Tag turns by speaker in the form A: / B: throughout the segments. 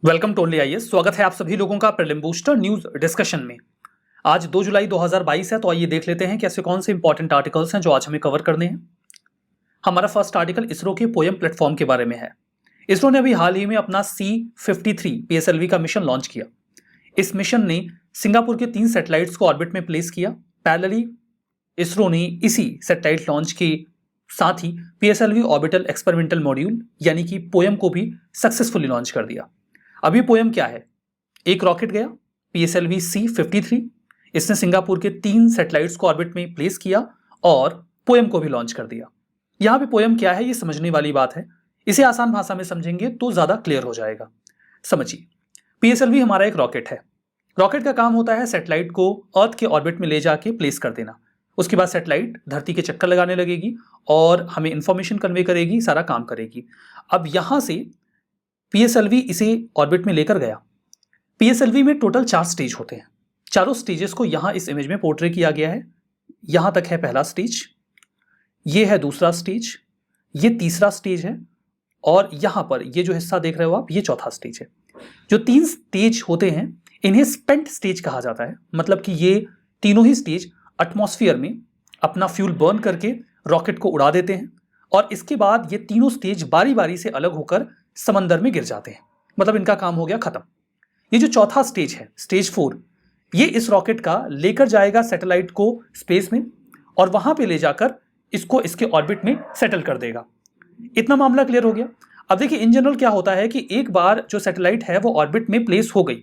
A: Welcome to only IAS. स्वागत है आप सभी लोगों का प्रीलिम बूस्टर न्यूज डिस्कशन में। आज 2 जुलाई 2022 है, तो आइए देख लेते हैं कि ऐसे कौन से इंपॉर्टेंट आर्टिकल्स हैं जो आज हमें कवर करने हैं। हमारा फर्स्ट आर्टिकल इसरो के पोयम प्लेटफॉर्म के बारे में है। इसरो ने अभी हाल ही में अपना C53 PSLV का मिशन लॉन्च किया। इस मिशन ने सिंगापुर के 3 सैटेलाइट्स को ऑर्बिट में प्लेस किया। पैरेलली इसरो ने इसी सैटेलाइट लॉन्च के साथ ही PSLV ऑर्बिटल एक्सपेरिमेंटल मॉड्यूल यानी कि पोयम को भी सक्सेसफुली लॉन्च कर दिया। अब ये पोयम क्या है? एक रॉकेट गया PSLV C53, इसने सिंगापुर के 3 सैटेलाइट्स को ऑर्बिट में प्लेस किया और पोयम को भी लॉन्च कर दिया। यहां पे पोयम क्या है ये समझने वाली बात है। इसे आसान भाषा में समझेंगे तो ज्यादा क्लियर हो जाएगा। समझिए, PSLV हमारा एक रॉकेट है। रॉकेट का काम होता है सैटेलाइट को अर्थ के ऑर्बिट में ले जाके प्लेस कर देना। उसके बाद सैटेलाइट धरती के चक्कर लगाने लगेगी और हमें इंफॉर्मेशन कन्वे करेगी, सारा काम करेगी। अब यहां से PSLV इसे ऑर्बिट में लेकर गया। PSLV में टोटल 4 स्टेज होते हैं। चारों स्टेजेस को यहां इस इमेज में पोर्ट्रे किया गया है। यहां तक है पहला स्टेज, ये है दूसरा स्टेज, ये तीसरा स्टेज है और यहां पर ये जो हिस्सा देख रहे हो आप, ये चौथा स्टेज है। जो 3 स्टेज होते हैं इन्हें स्पेंट स्टेज कहा जाता है। मतलब कि ये तीनों ही स्टेज एटमॉस्फेयर में अपना फ्यूल बर्न करके रॉकेट को उड़ा देते हैं और इसके बाद ये तीनों स्टेज बारी बारी से अलग होकर समंदर में गिर जाते हैं। मतलब इनका काम हो गया खत्म। ये जो चौथा स्टेज है, स्टेज 4, ये इस रॉकेट का लेकर जाएगा सैटेलाइट को स्पेस में और वहां पे ले जाकर इसको इसके ऑर्बिट में सेटल कर देगा। इतना मामला क्लियर हो गया। अब देखिए, इन जनरल क्या होता है कि एक बार जो सैटेलाइट है वो ऑर्बिट में प्लेस हो गई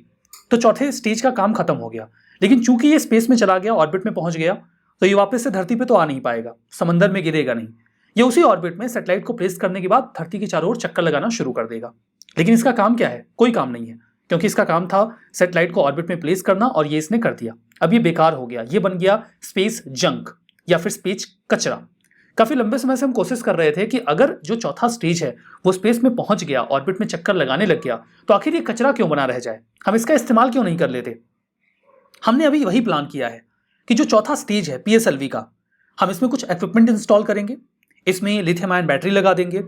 A: तो चौथे स्टेज का काम खत्म हो गया। लेकिन चूंकि ये स्पेस में चला गया, ऑर्बिट में पहुंच गया, तो ये वापस से धरती पे तो आ नहीं पाएगा, समंदर में गिरेगा नहीं। ये उसी ऑर्बिट में सैटेलाइट को प्लेस करने के बाद धरती के चारों ओर चक्कर लगाना शुरू कर देगा। लेकिन इसका काम क्या है? कोई काम नहीं है, क्योंकि इसका काम था सैटेलाइट को ऑर्बिट में प्लेस करना और ये इसने कर दिया। अब ये बेकार हो गया, ये बन गया स्पेस जंक या फिर स्पेस कचरा। काफी लंबे समय से हम कोशिश कर रहे थे कि अगर जो चौथा स्टेज है वो स्पेस में पहुंच गया, ऑर्बिट में चक्कर लगाने लग गया, तो आखिर ये कचरा क्यों बना रह जाए, हम इसका इस्तेमाल क्यों नहीं कर लेते। हमने अभी वही प्लान किया है कि जो चौथा स्टेज है PSLV का, हम इसमें कुछ इक्विपमेंट इंस्टॉल करेंगे। इसमें लिथियम आयन बैटरी लगा देंगे,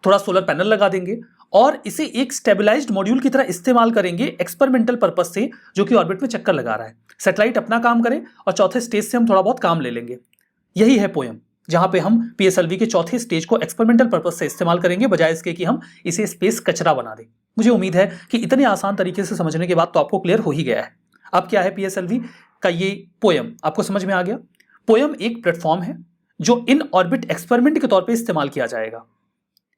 A: थोड़ा सोलर पैनल लगा देंगे और इसे एक स्टेबलाइज्ड मॉड्यूल की तरह इस्तेमाल करेंगे एक्सपेरिमेंटल पर्पस से, जो कि ऑर्बिट में चक्कर लगा रहा है। सैटेलाइट अपना काम करे और चौथे स्टेज से हम थोड़ा बहुत काम ले लेंगे। यही है पोयम, जहां पे हम PSLV के चौथे स्टेज को एक्सपेरिमेंटल पर्पस से इस्तेमाल करेंगे, बजाय इसके कि हम इसे स्पेस कचरा बना दें। मुझे उम्मीद है कि इतने आसान तरीके से समझने के बाद तो आपको क्लियर हो ही गया है। अब क्या है PSLV का ये पोयम, आपको समझ में आ गया। पोयम एक प्लेटफॉर्म है जो इन ऑर्बिट एक्सपेरिमेंट के तौर पे इस्तेमाल किया जाएगा।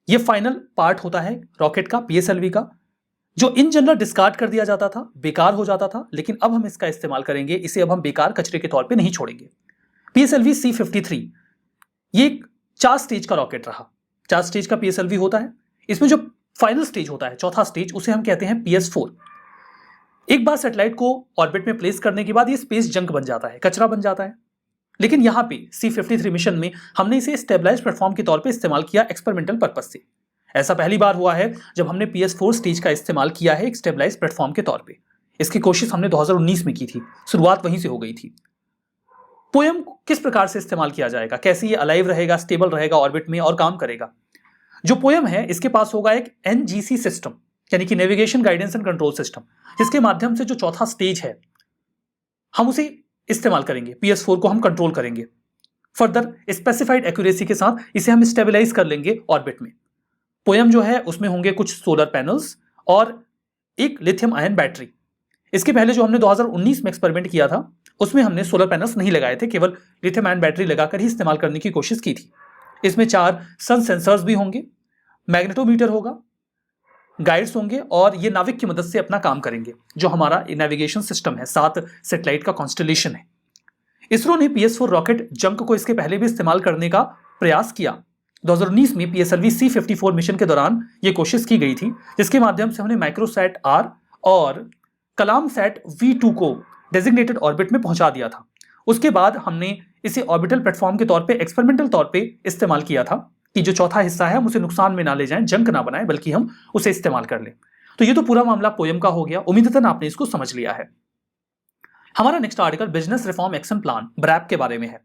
A: ये फाइनल पार्ट होता है रॉकेट का, PSLV का, जो इन जनरल डिस्कार्ड कर दिया जाता था, बेकार हो जाता था। लेकिन अब हम इसका इस्तेमाल करेंगे, इसे अब हम बेकार कचरे के तौर पे नहीं छोड़ेंगे। PSLV C53 ये एक 4 स्टेज का रॉकेट रहा। 4 स्टेज का PSLV होता है। इसमें जो फाइनल स्टेज होता है, चौथा स्टेज, उसे हम कहते हैं PS4। एक बार सैटेलाइट को ऑर्बिट में प्लेस करने के बाद ये स्पेस जंक बन जाता है, कचरा बन जाता है। लेकिन यहां पे C53 मिशन में हमने इसे स्टेबलाइज्ड प्लेटफॉर्म के तौर पे इस्तेमाल किया एक्सपेरिमेंटल पर्पस से। ऐसा पहली बार हुआ है जब हमने PS4 स्टेज का इस्तेमाल किया है एक स्टेबलाइज्ड प्लेटफॉर्म के तौर पे। इसकी कोशिश हमने 2019 में की थी, शुरुआत वहीं से हो गई थी। पोयम किस प्रकार से इस्तेमाल किया जाएगा, कैसे ये अलाइव रहेगा, स्टेबल रहेगा ऑर्बिट में और काम करेगा। जो पोयम है इसके पास होगा एक NGC सिस्टम, यानी कि navigation guidance and control system, जिसके माध्यम से जो चौथा स्टेज है हम उसे इस्तेमाल करेंगे। PS4 को हम कंट्रोल करेंगे। फर्दर स्पेसिफाइड एक्यूरेसी के साथ इसे हम स्टेबलाइज कर लेंगे ऑर्बिट में। पोयम जो है उसमें होंगे कुछ सोलर पैनल्स और एक लिथियम आयन बैटरी। इसके पहले जो हमने 2019 में एक्सपेरिमेंट किया था उसमें हमने सोलर पैनल्स नहीं लगाए थे, केवल लिथियम आयन बैटरी लगाकर ही इस्तेमाल करने की कोशिश की थी। इसमें 4 सन सेंसर्स भी होंगे, मैग्नेटोमीटर होगा, गाइड्स होंगे और ये नाविक की मदद से अपना काम करेंगे। जो हमारा नेविगेशन सिस्टम है, 7 सैटेलाइट का कॉन्स्टेलेशन है। इसरो ने PS4 रॉकेट जंक को इसके पहले भी इस्तेमाल करने का प्रयास किया। 2019 में PSLV C54 मिशन के दौरान यह कोशिश की गई थी, जिसके माध्यम से हमने माइक्रोसैट R और कलाम सैट V2 को डेजिग्नेटेड ऑर्बिट में पहुंचा दिया था। उसके बाद हमने इसे ऑर्बिटल प्लेटफॉर्म के तौर पे एक्सपेरिमेंटल तौर पे इस्तेमाल किया था कि जो चौथा हिस्सा है हम उसे नुकसान में ना ले जाएं, जंक ना बनाएं, बल्कि हम उसे इस्तेमाल कर लें। तो ये तो पूरा मामला पोयम का हो गया। उम्मीदतन आपने इसको समझ लिया है। हमारा next article business reform action plan BRAP के बारे में है।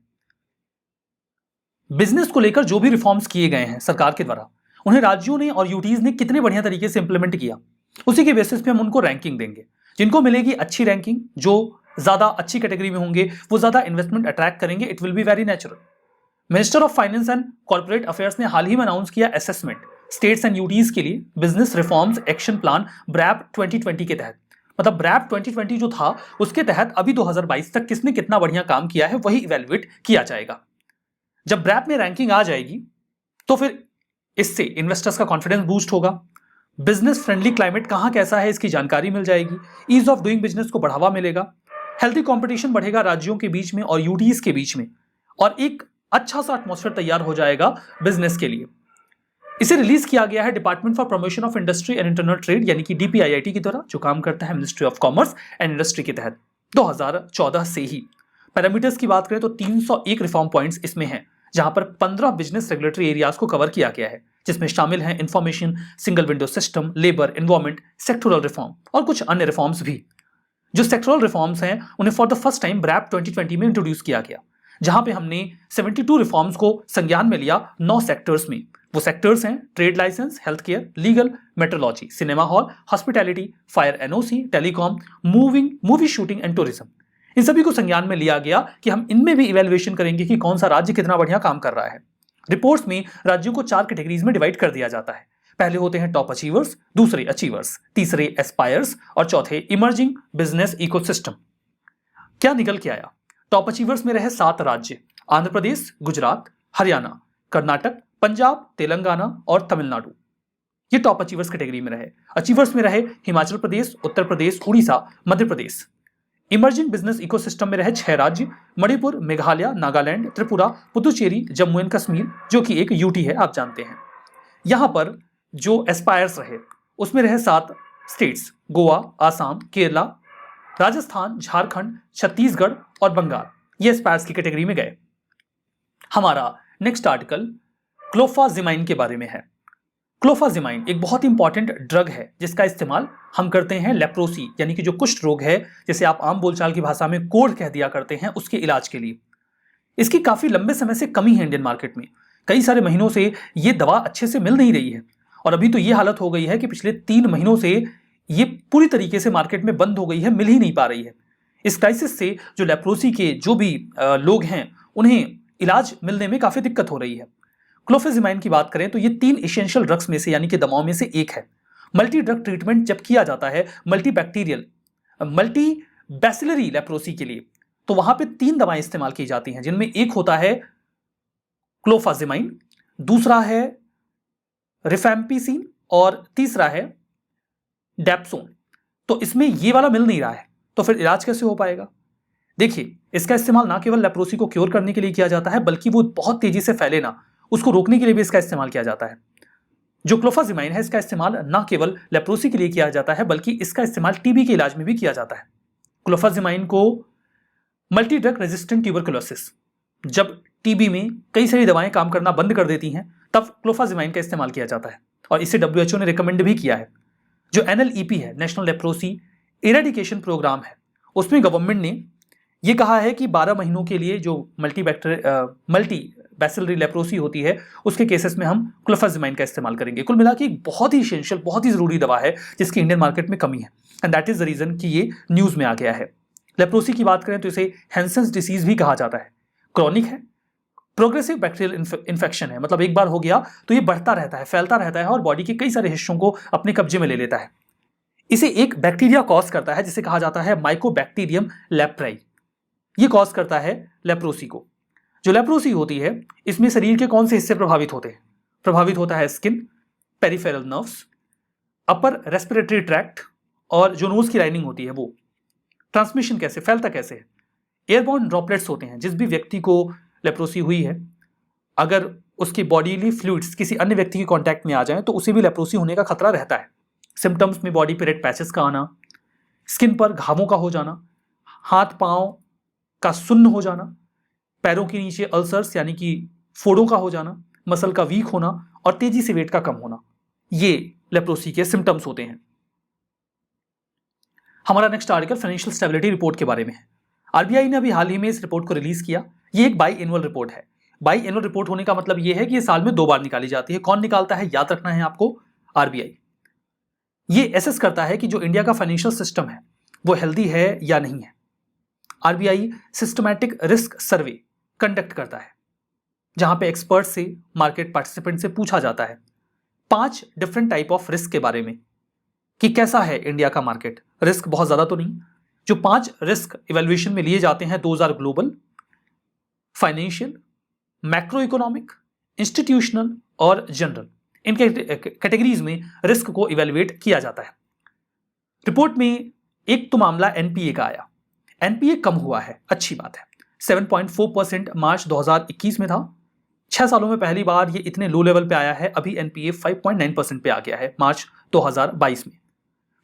A: बिजनेस को लेकर जो भी रिफॉर्म्स किए गए हैं सरकार के द्वारा, उन्हें राज्यों ने और यूटीज ने कितने बढ़िया तरीके से इंप्लीमेंट किया। उसी के बेसिस पे हम उनको रैंकिंग देंगे। जिनको मिलेगी अच्छी रैंकिंग, जो ज्यादा अच्छी कैटेगरी में होंगे, वो ज्यादा इन्वेस्टमेंट अट्रैक्ट करेंगे। It will be very natural. Minister of finance and corporate affairs ने हाल ही में अनाउंस किया असेसमेंट स्टेट्स एंड यूटीज के लिए business reforms action plan wrap 2020 के तहत। मतलब ब्रैप 2020 जो था उसके तहत अभी 2022 तक किसने कितना बढ़िया काम किया है वही इवेल्युएट किया जाएगा। जब ब्रैप में रैंकिंग आ जाएगी तो फिर इससे इन्वेस्टर्स का कॉन्फिडेंस बूस्ट होगा, बिजनेस फ्रेंडली क्लाइमेट कहां कैसा है इसकी जानकारी मिल जाएगी, ईज ऑफ डूइंग बिजनेस को बढ़ावा मिलेगा, हेल्थी कंपटीशन बढ़ेगा राज्यों के बीच में और यूटीज के बीच में, और एक अच्छा सा एटमॉस्फेयर तैयार हो जाएगा बिजनेस के लिए। इसे रिलीज किया गया है department for promotion of industry and internal trade यानी कि DPIIT की द्वारा, जो काम करता है ministry of commerce and industry के तहत 2014 से ही। पैरामीटर्स की बात करें तो 301 रिफॉर्म पॉइंट्स इसमें हैं, जहां पर 15 बिजनेस रेगुलेटरी एरियाज को कवर किया गया है, जिसमें शामिल हैं information, single window system, labour, environment, sectoral reform और कुछ अन्य रिफॉर्म्स भी। जो सेक्टोरल रिफॉर्म्स हैं उन्हें for the first time wrap 2020 में इंट्रोड्यूस किया गया, जहां पे हमने 72 रिफॉर्म्स को संज्ञान में लिया 9 सेक्टर्स में। वो सेक्टर्स हैं trade license, health care, legal, metrology, cinema hall, hospitality, fire NOC, telecom, movie shooting and tourism. इन सभी को संज्ञान में लिया गया कि हम इनमें भी इवैल्यूएशन करेंगे कि कौन सा राज्य कितना बढ़िया काम कर रहा है। रिपोर्ट्स में राज्यों को 4 कैटेगरीज में डिवाइड कर दिया जाता है। पहले होते हैं टॉप अचीवर्स, दूसरे अचीवर्स, तीसरे एस्पायर्स और चौथे इमर्जिंग बिजनेस इकोसिस्टम। क्या निकल के आया? टॉप अचीवर्स में रहे 7 राज्य, आंध्र प्रदेश, गुजरात, हरियाणा, कर्नाटक, पंजाब, तेलंगाना और तमिलनाडु। ये टॉप अचीवर्स कैटेगरी में रहे। अचीवर्स में रहे Himachal Pradesh, Uttar Pradesh, Orissa, Madhya Pradesh. Emerging business ecosystem में रहे 6 राज्य, मणिपुर, मेघालय, नागालैंड, त्रिपुरा, पुदुचेरी, जम्मू एंड कश्मीर, जो कि एक यूटी है, आप जानते हैं। यहां पर जो एस्पायर्स रहे उसमें रहे 7 स्टेट्स, गोवा, आसाम, केरला, राजस्थान, झारखंड, छत्तीसगढ़ और बंगाल। ये एस्पायर्स की कैटेगरी में गए। हमारा नेक्स्ट आर्टिकल क्लोफाजिमाइन के बारे में है। क्लोफाजिमाइन एक बहुत इंपॉर्टेंट ड्रग है जिसका इस्तेमाल हम करते हैं लेप्रोसी यानी कि जो कुष्ठ रोग है, जिसे आप आम बोलचाल की भाषा में कोढ़ कह दिया करते हैं, उसके इलाज के लिए। इसकी काफी लंबे समय से कमी है इंडियन मार्केट में। कई सारे महीनों से ये दवा अच्छे से मिल नहीं रही है और अभी तो ये हालत हो गई है कि पिछले 3 महीनों से ये पूरी तरीके से मार्केट में बंद हो गई है, मिल ही नहीं पा रही है। इस क्राइसिस से जो लेप्रोसी के जो भी लोग हैं उन्हें इलाज मिलने में काफी दिक्कत हो रही है। क्लोफाजिमाइन की बात करें तो ये 3 एसेंशियल ड्रग्स में से यानी कि दवाओं में से एक है। मल्टी ड्रग ट्रीटमेंट जब किया जाता है मल्टी बैसिलरी लेप्रोसी के लिए, तो वहां पे 3 दवाएं इस्तेमाल की जाती हैं, जिनमें एक होता है क्लोफाजिमाइन, दूसरा है रिफैम्पिसिन और तीसरा है डेप्सोन। तो इसमें ये वाला मिल नहीं रहा है, तो फिर इलाज कैसे हो पाएगा? देखिए, इसका इस्तेमाल ना केवल लेप्रोसी को क्योर करने के लिए किया जाता है, बल्कि वो बहुत तेजी से फैले ना, उसको रोकने के लिए भी इसका इस्तेमाल किया जाता है। जो क्लोफाजिमाइन है इसका इस्तेमाल ना केवल लेप्रोसी के लिए किया जाता है, बल्कि इसका इस्तेमाल टीबी के इलाज में भी किया जाता है। क्लोफाजिमाइन को मल्टी ड्रग रेजिस्टेंट ट्यूबरकुलोसिस, जब टीबी में कई सारी दवाएं काम करना बंद कर देती हैं, तब क्लोफाजिमाइन का इस्तेमाल किया जाता है और इसे WHO ने रिकमेंड भी किया है। जो NLEP है, नेशनल लेप्रोसी इरेडिकेशन प्रोग्राम है, उसमें गवर्नमेंट ने यह कहा है कि 12 महीनों के लिए जो मल्टी बैसिलरी लेप्रोसी होती है उसके केसेस में हम क्लोफाजिमाइन का इस्तेमाल करेंगे। कुल मिला के एक बहुत ही एसेंशियल, बहुत ही जरूरी दवा है जिसकी इंडियन मार्केट में कमी है, and that is the reason कि ये न्यूज में आ गया है। लेप्रोसी की बात करें तो इसे हैंसेंस डिसीज भी कहा जाता है। क्रॉनिक है, प्रोग्रेसिव बैक्टीरियल इन्फेक्शन है, मतलब एक बार हो गया तो ये बढ़ता रहता है, फैलता रहता है और बॉडी के कई सारे हिस्सों को अपने कब्जे में ले लेता है। इसे एक बैक्टीरिया कॉज करता है जिसे कहा जाता है माइकोबैक्टीरियम लेप्राई। ये कॉज करता है लेप्रोसी को। जो लेप्रोसी होती है इसमें शरीर के कौन से हिस्से प्रभावित होते हैं? प्रभावित होता है skin, peripheral nerves, upper respiratory tract और जो नोज की लाइनिंग होती है वो। ट्रांसमिशन कैसे, फैलता कैसे है? एयरबॉर्न ड्रॉपलेट्स होते हैं। जिस भी व्यक्ति को लेप्रोसी हुई है, अगर उसकी बॉडीली फ्लूइड्स किसी अन्य व्यक्ति के कांटेक्ट में आ जाएं तो उसे भी लेप्रोसी होने का खतरा रहता है। सिम्टम्स में बॉडी पे रेड पैचेस का आना, स्किन पर घावों का हो जाना, हाथ पांव का सुन्न हो जाना, पैरों के नीचे अल्सर्स यानी कि फोड़ों का हो जाना, मसल का वीक होना और तेजी से वेट का कम होना, ये लेप्रोसी के सिम्टम्स होते हैं। हमारा next article financial stability report के बारे में है। आरबीआई ने अभी हाल ही में इस रिपोर्ट को रिलीज किया। ये एक बाई एनुअल रिपोर्ट है। बाई एनुअल रिपोर्ट होने का मतलब ये है कि ये साल में 2 बार निकाली जाती है। कौन निकालता है, याद रखना है आपको, आरबीआई। ये एसेस करता है कि जो इंडिया का फाइनेंशियल सिस्टम है वो हेल्दी है या नहीं है। RBI systematic risk survey conduct करता है, जहां पे एक्सपर्ट से, मार्केट पार्टिसिपेंट से पूछा जाता है 5 डिफरेंट टाइप ऑफ रिस्क के बारे में कि कैसा है इंडिया का मार्केट। रिस्क बहुत ज्यादा तो नहीं। जो 5 रिस्क इवैल्यूएशन में लिए जाते हैं, those are global, financial, macro economic, institutional और जनरल। इन कैटेगरीज में रिस्क को इवैल्यूएट किया जाता है। रिपोर्ट में एक तो मामला एनपीए का आया। एनपीए कम हुआ है, अच्छी बात है। 7.4% मार्च 2021 में था। 6 सालों में पहली बार ये इतने लो लेवल पे आया है। अभी एनपीए 5.9% पे आ गया है मार्च 2022 में।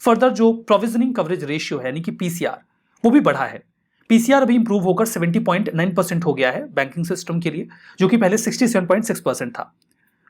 A: फर्दर जो प्रोविजनिंग कवरेज रेशियो है यानी कि पीसीआर, वो भी बढ़ा है। पीसीआर अभी इंप्रूव होकर 70.9% हो गया है बैंकिंग सिस्टम के लिए, जो कि पहले 67.6% था।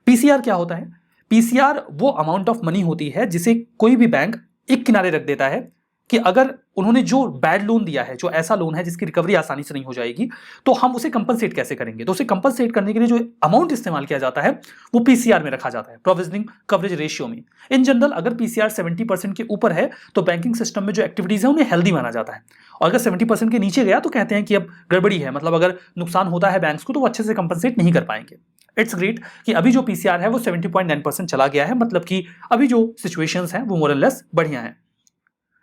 A: पीसीआर क्या होता है? पीसीआर वो अमाउंट ऑफ मनी होती है जिसे कोई भी बैंक एक किनारे रख देता है कि अगर उन्होंने जो बैड लोन दिया है, जो ऐसा लोन है जिसकी रिकवरी आसानी से नहीं हो जाएगी, तो हम उसे कंपनसेट कैसे करेंगे। तो उसे कंपनसेट करने के लिए जो अमाउंट इस्तेमाल किया जाता है वो पीसीआर में रखा जाता है, प्रोविजनिंग कवरेज रेशियो में। इन जनरल अगर पीसीआर 70% के ऊपर है तो बैंकिंग सिस्टम में जो एक्टिविटीज है उन्हें हेल्दी माना जाता है, और अगर 70% के नीचे गया तो कहते हैं कि अब गड़बड़ी है, मतलब अगर नुकसान होता है बैंक्स को तो वो अच्छे से कंपनसेट नहीं कर पाएंगे। इट्स ग्रेट कि अभी जो पीसीआर है वो 70.9% चला गया है, मतलब कि अभी जो सिचुएशंस हैं वो मोर एंड लेस बढ़िया हैं।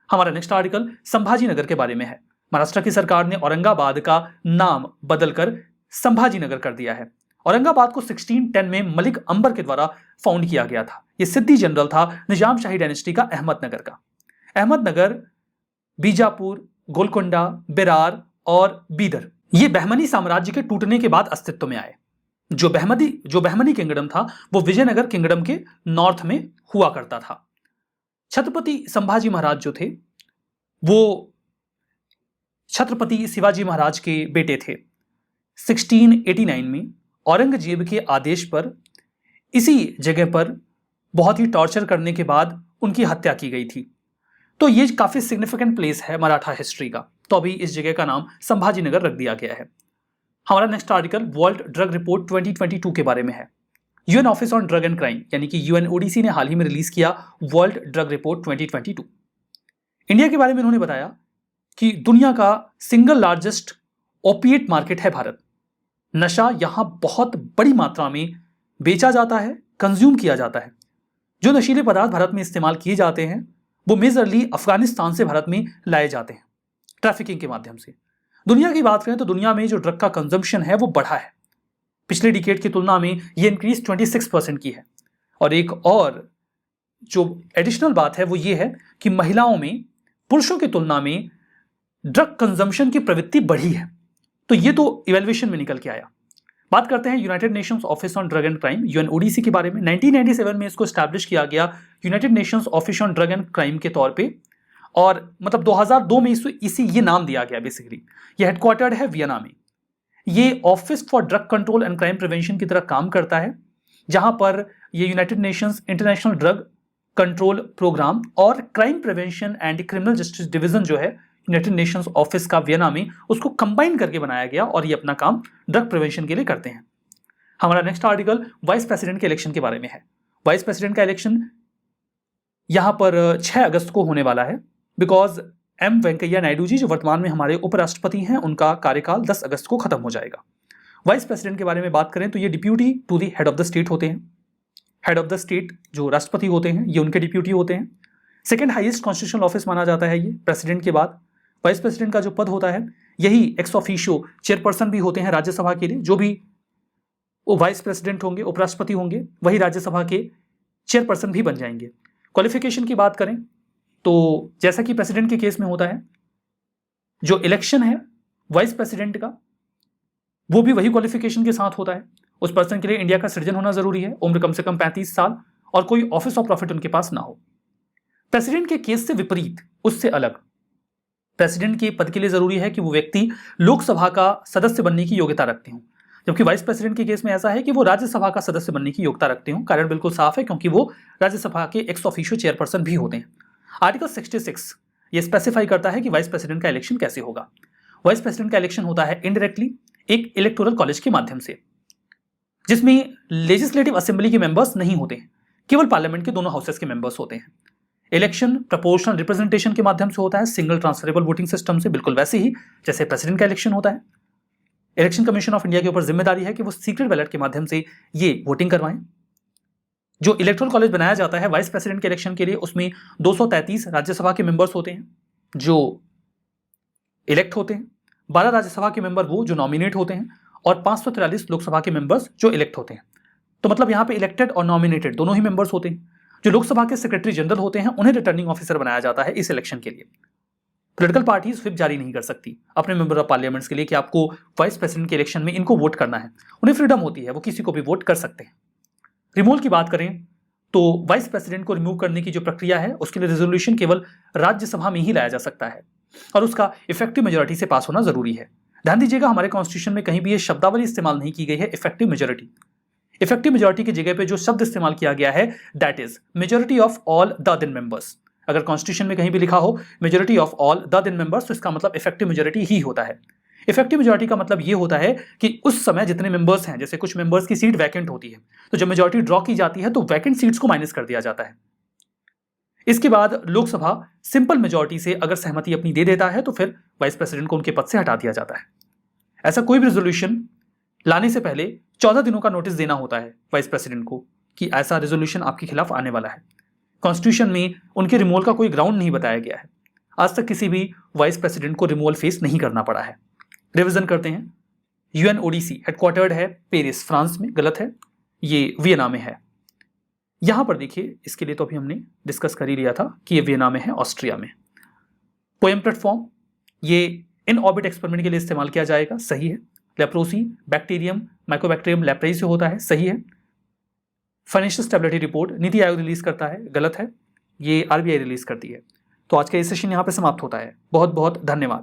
A: हमारा नेक्स्ट आर्टिकल संभाजी नगर के बारे में है। महाराष्ट्र की सरकार ने औरंगाबाद का नाम बदलकर संभाजी नगर कर दिया है। औरंगाबाद को 1610 में मलिक अंबर के द्वारा फाउंड किया गया था। यह सिद्दी जनरल था निजाम शाही डायनेस्टी का अहमदनगर का। अहमदनगर, बीजापुर, गोलकोंडा, बेरार और बीदर ये बहमनी साम्राज्य के टूटने के बाद अस्तित्व में आए। जो बहमनी किंगडम था वो विजयनगर किंगडम के नॉर्थ में हुआ करता था। छत्रपति संभाजी महाराज जो थे वो छत्रपति शिवाजी महाराज के बेटे थे। 1689 में औरंगजेब के आदेश पर इसी जगह पर बहुत ही टॉर्चर करने के बाद उनकी हत्या की गई थी। तो ये काफी सिग्निफिकेंट प्लेस है मराठा हिस्ट्री का, तो अभी इस जगह का नाम संभाजी नगर रख दिया गया है। हमारा next article world drug report 2022 के बारे में है। UN office on drug and crime यानी कि यूएनओडीसी ने हाल ही में रिलीज किया वर्ल्ड ड्रग रिपोर्ट 2022। इंडिया के बारे में उन्होंने बताया कि दुनिया का सिंगल लार्जेस्ट ओपिएट मार्केट है भारत। नशा यहां बहुत बड़ी मात्रा में बेचा जाता है, कंज्यूम किया जाता है। जो नशीले पदार्थ भारत में इस्तेमाल किए जाते हैं वो मेजरली अफगानिस्तान से भारत में लाए जाते हैं ट्रैफिकिंग के माध्यम से। दुनिया की बात करें तो दुनिया में जो ड्रग का कंजम्पशन है वो बढ़ा है। पिछले डिकेड की तुलना में ये इंक्रीज 26% की है। और एक और जो एडिशनल बात है वो ये है कि महिलाओं में पुरुषों की तुलना में ड्रग कंजम्पशन की प्रवृत्ति बढ़ी है। तो ये तो इवैल्यूएशन में निकल के आया। बात करते हैं United Nations office on drug and crime UNODC के बारे में। 1997 में इसको एस्टैब्लिश किया गया United Nations office on drug and crime के तौर पे, और मतलब 2002 में इसी ये नाम दिया गया बेसिकली। ये हेडक्वार्टर्ड है वियना में। ये office for drug control and crime prevention की तरह काम करता है, जहां पर ये United Nations international drug control programme और crime prevention and criminal justice division जो है यूनाइटेड नेशंस ऑफिस का वियना में, उसको कंबाइन करके बनाया गया और ये अपना काम ड्रग प्रिवेंशन के लिए करते हैं। हमारा नेक्स्ट आर्टिकल वाइस प्रेसिडेंट के इलेक्शन के बारे में है। वाइस प्रेसिडेंट का इलेक्शन यहां पर 6 अगस्त को होने वाला है, बिकॉज एम वेंकैया नायडू जी जो वर्तमान में हमारे उपराष्ट्रपति हैं उनका कार्यकाल 10 अगस्त को खत्म हो जाएगा। वाइस प्रेसिडेंट के बारे में बात करें तो ये deputy to the head of the state होते हैं। हेड ऑफ द स्टेट जो राष्ट्रपति होते हैं ये उनके डिप्यूटी होते हैं। सेकेंड हाईएस्ट कॉन्स्टिट्यूशनल ऑफिस माना जाता है ये प्रेसिडेंट के बाद। वाइस प्रेसिडेंट का जो पद होता है यही एक्स ऑफिशियो चेयरपर्सन भी होते हैं राज्यसभा के लिए। जो भी वो वाइस प्रेसिडेंट होंगे, उपराष्ट्रपति होंगे, वही राज्यसभा के चेयरपर्सन भी बन जाएंगे। क्वालिफिकेशन की बात करें तो जैसा कि प्रेसिडेंट के केस में होता है, जो इलेक्शन है वाइस प्रेसिडेंट का वो भी वही क्वालिफिकेशन के साथ होता है। उस पर्सन के लिए इंडिया का सिटीजन होना जरूरी है, उम्र कम से कम 35 साल और कोई ऑफिस ऑफ प्रॉफिट उनके पास ना हो। प्रेसिडेंट के केस से विपरीत, उससे अलग, प्रेसिडेंट के पद के लिए जरूरी है कि वो व्यक्ति लोकसभा का सदस्य बनने की योग्यता रखते हो, जबकि वाइस प्रेसिडेंट के केस में ऐसा है कि वो राज्यसभा का सदस्य बनने की योग्यता रखते हो। कारण बिल्कुल साफ है, क्योंकि वो राज्यसभा के एक्स ऑफिशियो चेयरपर्सन भी होते हैं। आर्टिकल 66 ये स्पेसिफाई करता है कि वाइस प्रेसिडेंट का इलेक्शन कैसे होगा। वाइस प्रेसिडेंट का इलेक्शन होता है इनडायरेक्टली एक इलेक्टोरल कॉलेज के माध्यम से, जिसमें लेजिस्लेटिव असेंबली के मेंबर्स नहीं होते हैं, केवल पार्लियामेंट के दोनों हाउसेस के मेंबर्स होते हैं। इलेक्शन प्रोपोर्शनल रिप्रेजेंटेशन के माध्यम से होता है, सिंगल ट्रांसफरेबल वोटिंग सिस्टम से, बिल्कुल वैसे ही जैसे प्रेसिडेंट का इलेक्शन होता है। इलेक्शन कमीशन ऑफ इंडिया के ऊपर जिम्मेदारी है कि वो सीक्रेट बैलेट के माध्यम से ये वोटिंग करवाएं। जो इलेक्टोरल कॉलेज बनाया जाता है वाइस प्रेसिडेंट के इलेक्शन के लिए, उसमें 233 राज्यसभा के मेंबर्स होते हैं जो इलेक्ट होते हैं, 12 राज्यसभा के मेंबर वो जो नॉमिनेट होते हैं, और 543 लोकसभा के मेंबर्स जो इलेक्ट होते हैं। तो मतलब यहाँ पे इलेक्टेड और नॉमिनेटेड दोनों ही मेंबर्स होते हैं। जो लोकसभा के सेक्रेटरी जनरल होते हैं उन्हें रिटर्निंग ऑफिसर बनाया जाता है इस इलेक्शन के लिए। पॉलिटिकल पार्टीज व्हिप जारी नहीं कर सकती अपने मेंबर ऑफ पार्लियामेंट्स के लिए कि आपको वाइस प्रेसिडेंट के इलेक्शन में इनको वोट करना है। उन्हें फ्रीडम होती है, वो किसी को भी वोट कर सकते हैं। रिमूवल की बात करें तो वाइस प्रेसिडेंट को रिमूव करने की जो प्रक्रिया है उसके लिए रेजोल्यूशन केवल राज्यसभा में ही लाया जा सकता है और उसका इफेक्टिव मेजोरिटी से पास होना जरूरी है। ध्यान दीजिएगा, हमारे कॉन्स्टिट्यूशन में कहीं भी ये शब्दावली इस्तेमाल नहीं की गई है इफेक्टिव मेजोरिटी। इफेक्टिव मेजोरिटी की जगह पे जो शब्द इस्तेमाल किया गया है that is majority of all the then members. अगर कॉन्स्टिट्यूशन में कहीं भी लिखा हो majority of all the then members तो इसका मतलब इफेक्टिव मेजोरिटी ही होता है। इफेक्टिव मेजोरिटी का मतलब ये होता है कि उस समय जितने मेंबर्स हैं, जैसे कुछ मेंबर्स की सीट वैकेंट होती है तो जब मेजोरिटी ड्रॉ की जाती है तो वैकेंट सीट्स को माइनस कर दिया जाता है। इसके बाद लोकसभा सिंपल मेजोरिटी से अगर सहमति अपनी दे देता है तो फिर वाइस प्रेसिडेंट को उनके पद से हटा दिया जाता है। ऐसा कोई भी रेजोल्यूशन लाने से पहले 14 दिनों का नोटिस देना होता है वाइस प्रेसिडेंट को कि ऐसा रेजोल्यूशन आपके खिलाफ आने वाला है। कॉन्स्टिट्यूशन में उनके रिमूवल का कोई ग्राउंड नहीं बताया गया है। आज तक किसी भी वाइस प्रेसिडेंट को रिमूवल फेस नहीं करना पड़ा है। रिवीजन करते हैं। यूएनओडीसी हेडक्वार्टर्ड है पेरिस फ्रांस में, गलत है, ये वियना में है। यहां पर देखिए, इसके लिए तो अभी हमने डिस्कस कर ही लिया था कि ये वियना में है, ऑस्ट्रिया में। पोएम प्लेटफॉर्म ये इन ऑर्बिट एक्सपेरिमेंट के लिए इस्तेमाल किया जाएगा, सही है। लेप्रोसी बैक्टीरियम माइकोबैक्टीरियम लेप्राई से होता है, सही है। Financial stability report NITI Aayog release करता है, गलत है, ये आरबीआई रिलीज करती है। तो आज का ये सेशन यहाँ पे समाप्त होता है। बहुत बहुत धन्यवाद।